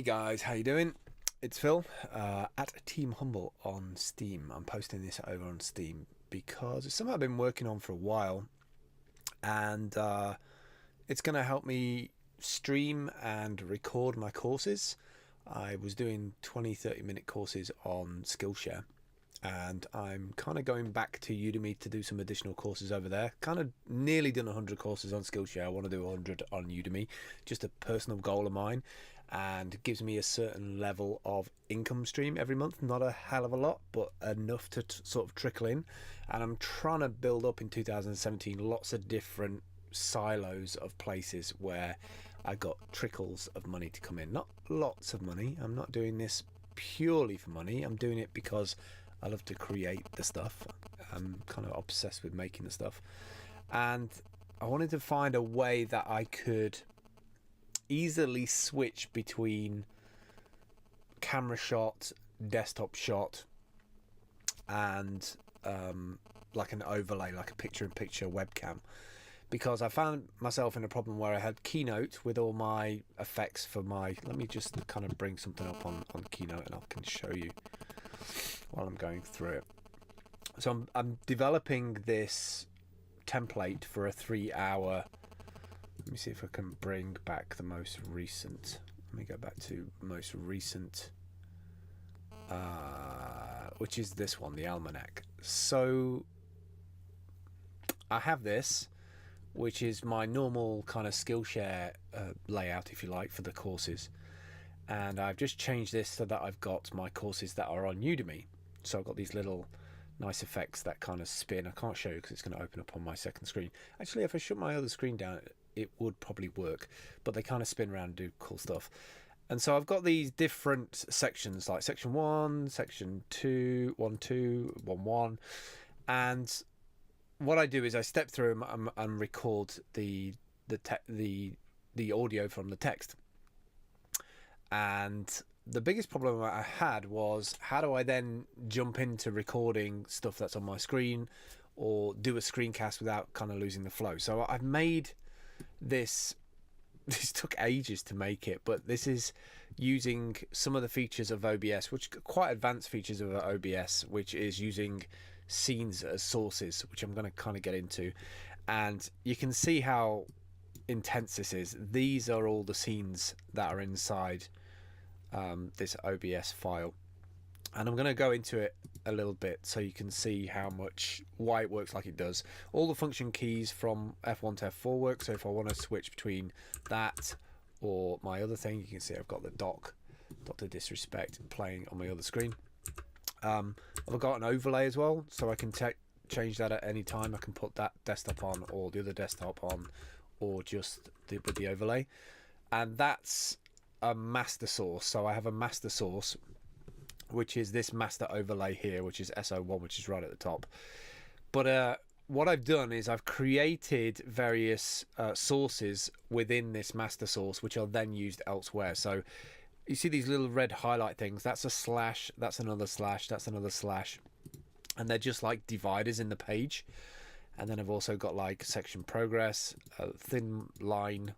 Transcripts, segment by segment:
guys, how you doing? It's Phil at Team Humble on Steam. I'm posting this over on Steam because it's something I've been working on for a while, and it's going to help me stream and record my courses. I was doing 20-30 minute courses on Skillshare, and I'm kind of going back to Udemy to do some additional courses over there. Kind of nearly done 100 courses on Skillshare. I want to do 100 on Udemy, just a personal goal of mine, and it gives me a certain level of income stream every month. Not a hell of a lot, but enough to sort of trickle in. And I'm trying to build up in 2017 lots of different silos of places where I got trickles of money to come in. Not lots of money. I'm not doing this purely for money. I'm doing it because I love to create the stuff. I'm kind of obsessed with making the stuff, and I wanted to find a way that I could easily switch between camera shot, desktop shot, and like an overlay, like a picture-in-picture webcam, because I found myself in a problem where I had Keynote with all my effects for my... Let me just kind of bring something up on Keynote and I can show you while I'm going through it. So I'm developing this template for a 3-hour... Let me see if I can bring back the most recent. Let me go back to most recent, which is this one, the Almanac. So I have this, which is my normal kind of Skillshare layout, if you like, for the courses. And I've just changed this so that I've got my courses that are on Udemy. So I've got these little nice effects that kind of spin. I can't show you because it's going to open up on my second screen. Actually, if I shut my other screen down, it would probably work. But they kind of spin around and do cool stuff. And so I've got these different sections, like section 1, section 2, 1, 2, 1, 1. And what I do is I step through and record the audio from the text. And the biggest problem I had was, how do I then jump into recording stuff that's on my screen or do a screencast without kind of losing the flow? So I've made this took ages to make it, but this is using some of the features of OBS, which are quite advanced features of OBS, which is using scenes as sources, which I'm going to kind of get into. And you can see how intense this is. These are all the scenes that are inside this OBS file, and I'm going to go into it a little bit so you can see why it works like it does. All the function keys from F1 to F4 work, so if I want to switch between that or my other thing, you can see I've got the Dr. Disrespect playing on my other screen. I've got an overlay as well, so I can change that at any time. I can put that desktop on or the other desktop on, or just with the overlay. And that's a master source. So I have a master source, which is this master overlay here, which is SO1, which is right at the top. But what I've done is I've created various sources within this master source, which are then used elsewhere. So you see these little red highlight things. That's a slash, that's another slash, that's another slash. And they're just like dividers in the page. And then I've also got like section progress, a thin line,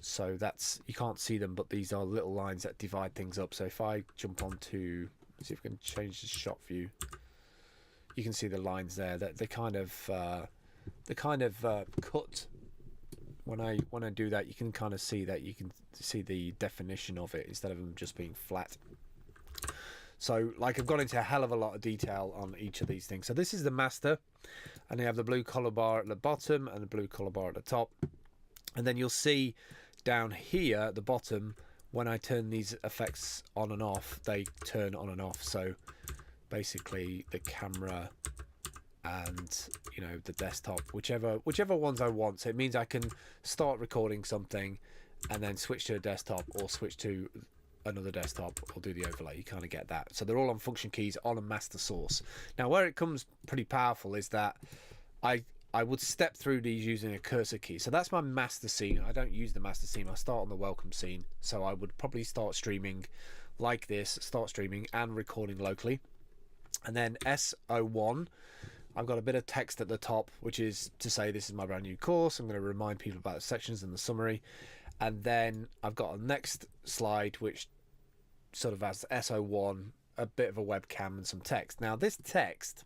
so that's, you can't see them, but these are little lines that divide things up. So if I jump onto, let's see if we can change the shot view, you can see the lines there that they kind of cut. When I do that, you can kind of see that, you can see the definition of it instead of them just being flat. So like I've gone into a hell of a lot of detail on each of these things. So this is the master, and you have the blue color bar at the bottom and the blue color bar at the top. And then you'll see down here at the bottom, when I turn these effects on and off, they turn on and off. So basically the camera and, you know, the desktop, whichever ones I want. So it means I can start recording something and then switch to a desktop or switch to another desktop or do the overlay. You kind of get that. So they're all on function keys on a master source. Now where it comes pretty powerful is that I would step through these using a cursor key. So that's my master scene. I don't use the master scene. I start on the welcome scene. So I would probably start streaming like this, start streaming and recording locally. And then SO1, I've got a bit of text at the top, which is to say this is my brand new course. I'm going to remind people about the sections and the summary. And then I've got a next slide which sort of has SO1, a bit of a webcam and some text. Now this text,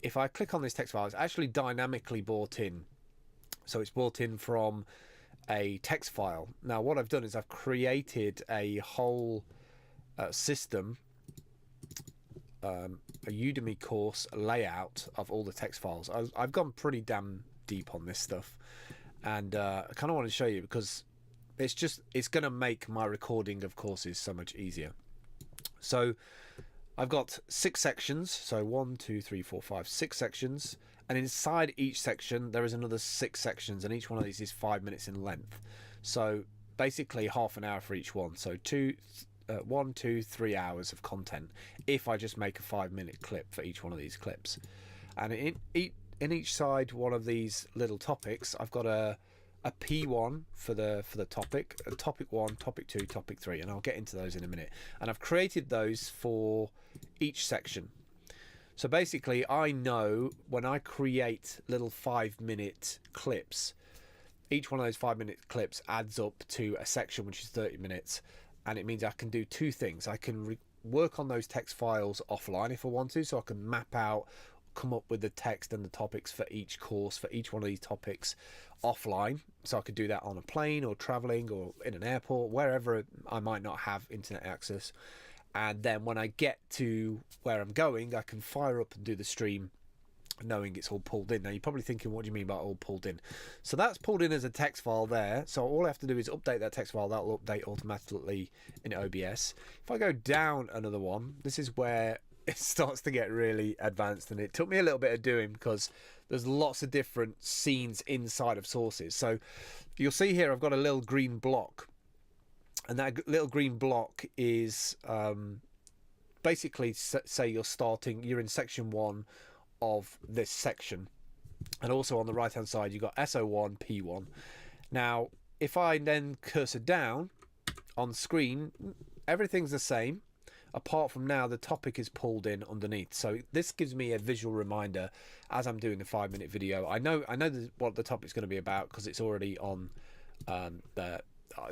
if I click on this text file, it's actually dynamically brought in. So it's brought in from a text file. Now what I've done is I've created a whole system, a Udemy course layout of all the text files. I've gone pretty damn deep on this stuff, and I kind of want to show you because it's going to make my recording of courses so much easier. So I've got 6 sections, so 1, 2, 3, 4, 5, 6 sections, and inside each section there is another 6 sections, and each one of these is 5 minutes in length. So basically half an hour for each one. So 1, 2, 3 hours of content if I just make a 5-minute clip for each one of these clips. And in each side one of these little topics, I've got a P1 for the topic, a topic 1, topic 2, topic 3, and I'll get into those in a minute. And I've created those for each section. So basically I know when I create little 5-minute clips, each one of those 5-minute clips adds up to a section which is 30 minutes, and it means I can do 2 things. I can work on those text files offline if I want to, so I can map out, come up with the text and the topics for each course, for each one of these topics offline. So I could do that on a plane or traveling or in an airport, wherever I might not have internet access. And then when I get to where I'm going, I can fire up and do the stream knowing it's all pulled in. Now you're probably thinking, what do you mean by all pulled in? So that's pulled in as a text file there. So all I have to do is update that text file. That will update automatically in OBS. If I go down another one, this is where it starts to get really advanced, and it took me a little bit of doing because there's lots of different scenes inside of sources. So you'll see here I've got a little green block, and that little green block is basically, say you're in section 1 of this section, and also on the right hand side you've got SO1, P1. Now if I then cursor down on screen, everything's the same, apart from now the topic is pulled in underneath. So this gives me a visual reminder as I'm doing the 5-minute video. I know what the topic's going to be about because it's already on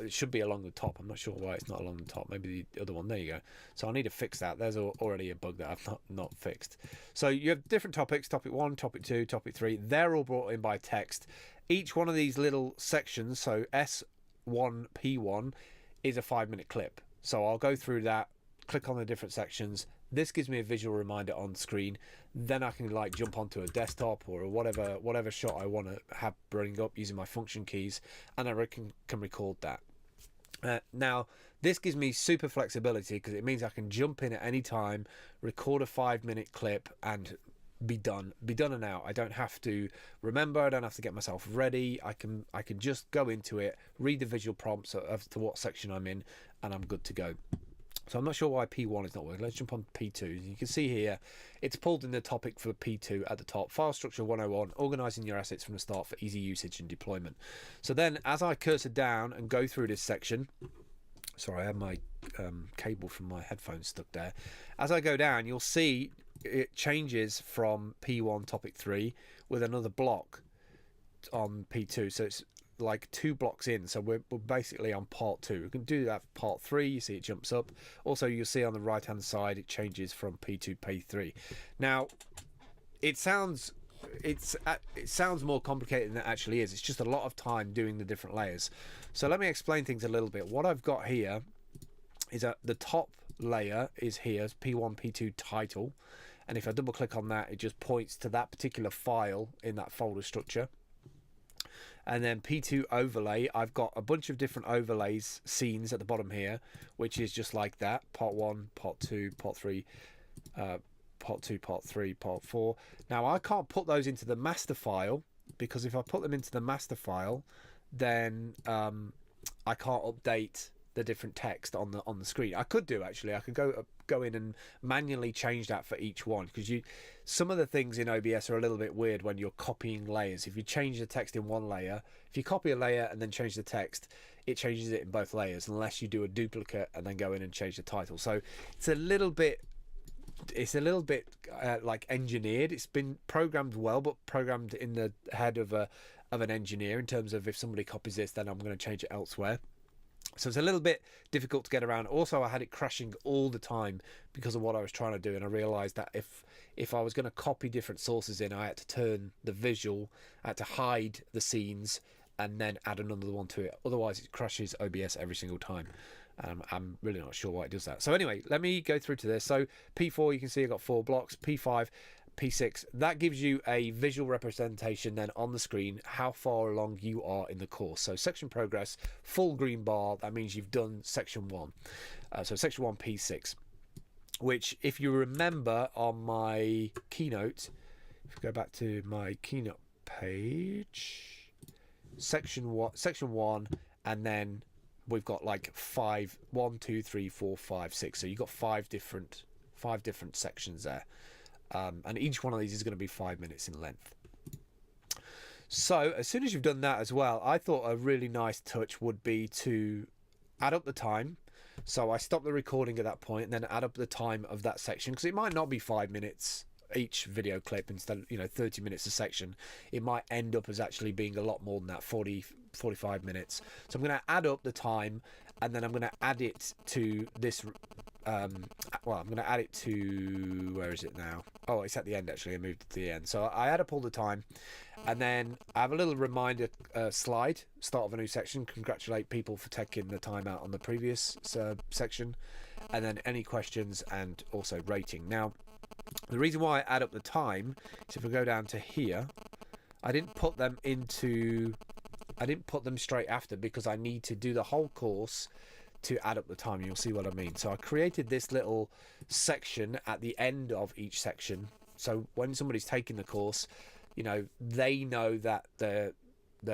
it should be along the top. I'm not sure why it's not along the top. Maybe the other one. There you go. So I need to fix that. There's already a bug that I've not fixed. So you have different topics: topic 1, topic 2, topic 3. They're all brought in by text. Each one of these little sections, so S1, P1, is a 5-minute clip. So I'll go through that, click on the different sections. This gives me a visual reminder on screen. Then I can like jump onto a desktop or whatever shot I want to have bring up using my function keys, and I can record that. Now this gives me super flexibility because it means I can jump in at any time, record a 5-minute clip, and be done and out. I don't have to remember. I don't have to get myself ready. I can just go into it, read the visual prompts as to what section I'm in, and I'm good to go. So I'm not sure why P1 is not working. Let's jump on P2. You can see here, it's pulled in the topic for P2 at the top. File structure 101, organising your assets from the start for easy usage and deployment. So then as I cursor down and go through this section, sorry, I have my cable from my headphones stuck there. As I go down, you'll see it changes from P1 topic 3 with another block on P2. So it's like 2 blocks in, so we're basically on part 2. We can do that for part 3. You see it jumps up. Also you'll see on the right hand side it changes from P2 to P3. Now it sounds more complicated than it actually is. It's just a lot of time doing the different layers. So let me explain things a little bit. What I've got here is that the top layer is here, P1 P2 title, and if I double click on that, it just points to that particular file in that folder structure. And then P2 overlay, I've got a bunch of different overlays, scenes at the bottom here, which is just like that: part 1, part 2, part 3, part 2, part 3, part 4. Now I can't put those into the master file, because if I put them into the master file, then I can't update the different text on the screen. I could do, actually. I could go in and manually change that for each one, because some of the things in OBS are a little bit weird when you're copying layers. If you change the text in one layer, if you copy a layer and then change the text, it changes it in both layers, unless you do a duplicate and then go in and change the title. So it's a little bit like engineered. It's been programmed well, but programmed in the head of a of an engineer in terms of if somebody copies this, then I'm going to change it elsewhere. So it's a little bit difficult to get around. Also, I had it crashing all the time because of what I was trying to do, and I realized that if I was going to copy different sources in, I had to turn the visual, I had to hide the scenes, and then add another one to it. Otherwise, it crashes OBS every single time. I'm really not sure why it does that. So anyway, let me go through to this. So P4, you can see I've got 4 blocks. P5, P6, that gives you a visual representation then on the screen how far along you are in the course. So section progress, full green bar, that means you've done section 1. So section 1, P6, which if you remember on my keynote, if you go back to my keynote page, section 1, and then we've got like 1, 2, 3, 4, 5, 6. So you've got five different sections there. And each one of these is going to be 5 minutes in length. So as soon as you've done that as well, I thought a really nice touch would be to add up the time. So I stop the recording at that point and then add up the time of that section, because it might not be 5 minutes each video clip instead of 30 minutes a section. It might end up as actually being a lot more than that, 45 minutes. So I'm going to add up the time, and then I'm going to add it to this I'm going to add it to, where is it now? Oh, it's at the end actually. I moved it to the end. So I add up all the time, and then I have a little reminder slide, start of a new section, congratulate people for taking the time out on the previous section, and then any questions and also rating. Now, the reason why I add up the time is if we go down to here, I didn't put them straight after because I need to do the whole course to add up the time. You'll see what I mean. So I created this little section at the end of each section. So when somebody's taking the course, they know that they're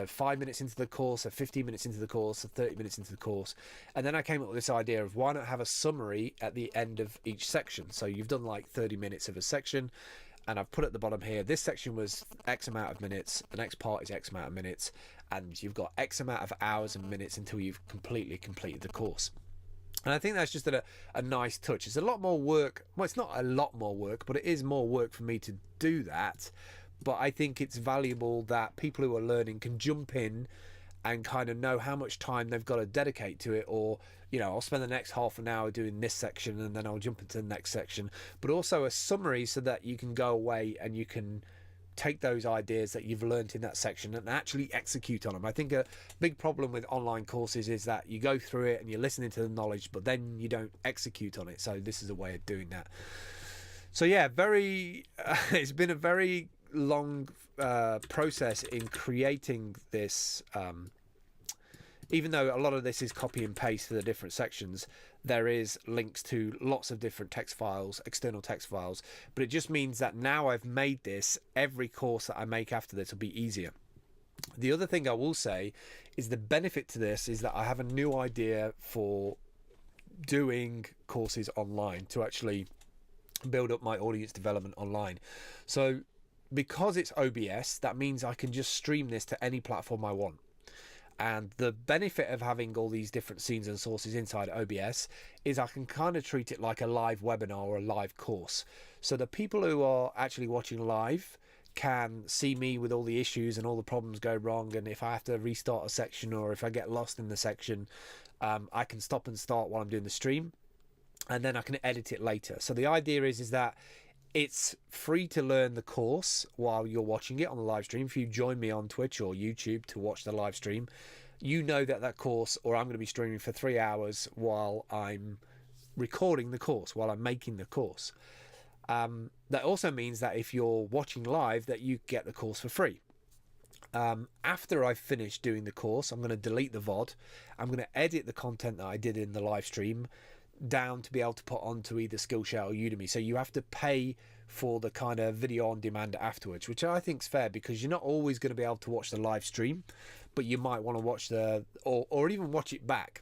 5 minutes into the course, or 15 minutes into the course, or 30 minutes into the course. And then I came up with this idea of why not have a summary at the end of each section. So you've done like 30 minutes of a section, and I've put at the bottom here, this section was X amount of minutes, the next part is X amount of minutes, and you've got X amount of hours and minutes until you've completely completed the course. And I think that's just a nice touch. It's a lot more work. Well, it's not a lot more work, but it is more work for me to do that. But I think it's valuable that people who are learning can jump in and kind of know how much time they've got to dedicate to it, or I'll spend the next half an hour doing this section and then I'll jump into the next section. But also a summary so that you can go away and you can take those ideas that you've learned in that section and actually execute on them. I think a big problem with online courses is that you go through it and you're listening to the knowledge, but then you don't execute on it. So this is a way of doing that. So yeah, it's been a very long process in creating this. Even though a lot of this is copy and paste for the different sections, there is links to lots of different text files, external text files, but it just means that now I've made this, every course that I make after this will be easier. The other thing I will say is the benefit to this is that I have a new idea for doing courses online to actually build up my audience development online. So because it's OBS, that means I can just stream this to any platform I want. And the benefit of having all these different scenes and sources inside OBS is I can kind of treat it like a live webinar or a live course. So the people who are actually watching live can see me with all the issues and all the problems go wrong. And if I have to restart a section or if I get lost in the section, I can stop and start while I'm doing the stream. And then I can edit it later. So the idea is that it's free to learn the course while you're watching it on the live stream. If you join me on Twitch or YouTube to watch the live stream, you know that course, or I'm going to be streaming for 3 hours while I'm recording the course, while I'm making the course. That also means that if you're watching live, that you get the course for free. After I've finished doing the course, I'm going to delete the VOD. I'm going to edit the content that I did in the live stream down to be able to put onto either Skillshare or Udemy. So you have to pay for the kind of video on demand afterwards, which I think is fair because you're not always going to be able to watch the live stream, but you might want to watch or even watch it back,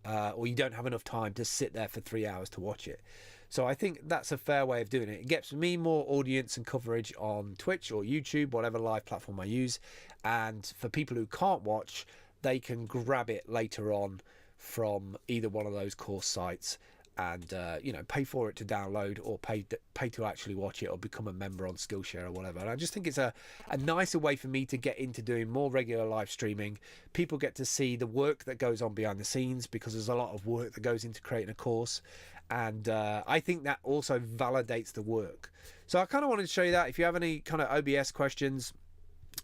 or you don't have enough time to sit there for 3 hours to watch it. So I think that's a fair way of doing it. It gets me more audience and coverage on Twitch or YouTube, whatever live platform I use. And for people who can't watch, they can grab it later on from either one of those course sites and you know, pay for it to download, or pay to actually watch it, or become a member on Skillshare or whatever. And I just think it's a nicer way for me to get into doing more regular live streaming. People get to see the work that goes on behind the scenes, because there's a lot of work that goes into creating a course, and I think that also validates the work. So I kind of wanted to show you that. If you have any kind of OBS questions,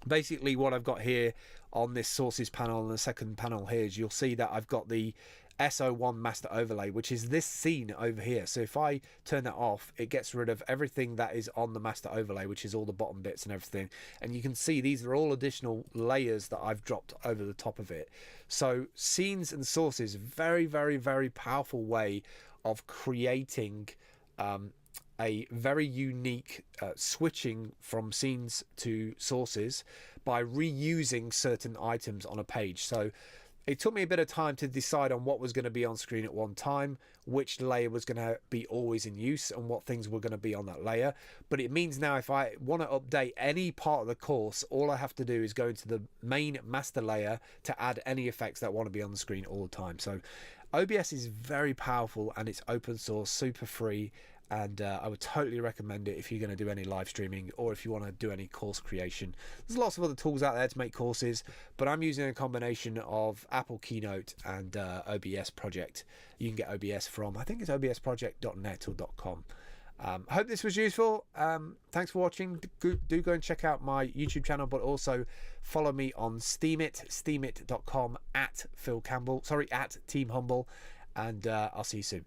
basically what I've got here on this sources panel, and the second panel here, is you'll see that I've got the SO1 master overlay, which is this scene over here. So if I turn that off, it gets rid of everything that is on the master overlay, which is all the bottom bits and everything. And you can see these are all additional layers that I've dropped over the top of it. So scenes and sources, very, very, very powerful way of creating a very unique switching from scenes to sources by reusing certain items on a page. So it took me a bit of time to decide on what was going to be on screen at one time, which layer was going to be always in use, and what things were going to be on that layer. But it means now if I want to update any part of the course, all I have to do is go into the main master layer to add any effects that want to be on the screen all the time. So OBS is very powerful, and it's open source, super free. And I would totally recommend it if you're going to do any live streaming, or if you want to do any course creation. There's lots of other tools out there to make courses, but I'm using a combination of Apple Keynote and OBS Project. You can get OBS from, I think it's obsproject.net or .com. I hope this was useful. Thanks for watching. Do go and check out my YouTube channel, but also follow me on steemit.com at Team Humble, and I'll see you soon.